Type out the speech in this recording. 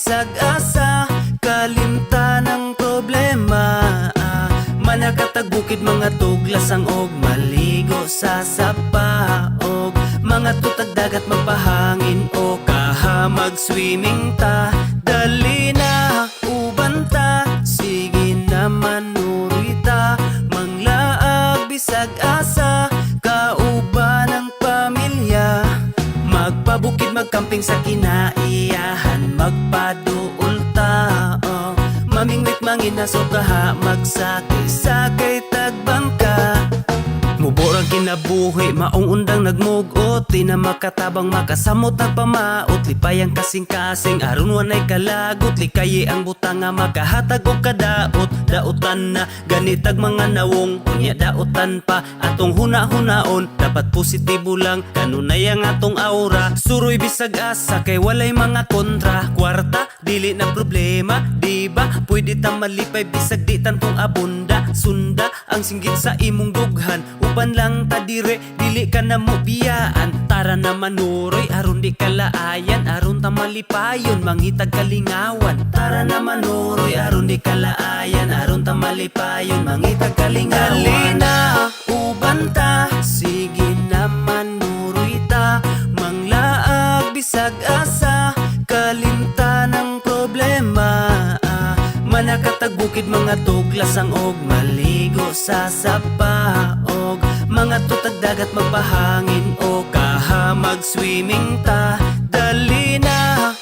bisag asa, kalimtan ng problema. Manakatag bukid, mga tuglasang og maligo sa sapa, og mga tutag dagat magpahangin o kahamag swimming ta. Dali na uban ta, sige na manuroy ta, manglaag bisag asa, kauban ng pamilya. Magpabukid, magkamping sa kinaiyahan, magpaduol ta, mamingwit manginaso kaha, magsakay-sakay tagbangka. Muborang kinabuhi, maong undang nagmugot, di na makatabang makasamot nagpamaot. Lipayang kasing-kasing, aron wanay kalagot, likayi ang butang nga makahatag og kadaot. Daotan na ganitag mga nawong, unya daotan pa atong huna-hunaon. Dapat positibo lang, kanunay ang atong aura. Suroy bisag asa, kay walay mga kontra. Kwarta, dili na problema, di ba? Pwede ta malipay bisag di tantong abunda. Sunda ang singgit sa imong dughan, uban lang ta dire, dili ka na mo biyaan. Tara na manuroy, aron di kalaayan, aron ta malipayon, mangitag kalingawan. Tara na manuroy, aron di kalaayan, aron ta malipayon, mangitag kalingawan. Dali na uban ta, sige na manuroy ta, manglaag bisag asa, kalimtan ng problema. Manakatag bukid, mga tuglasang og maligo sa sapa, og mga tutag dagat magpahangin o kahamag swimming ta. Dali na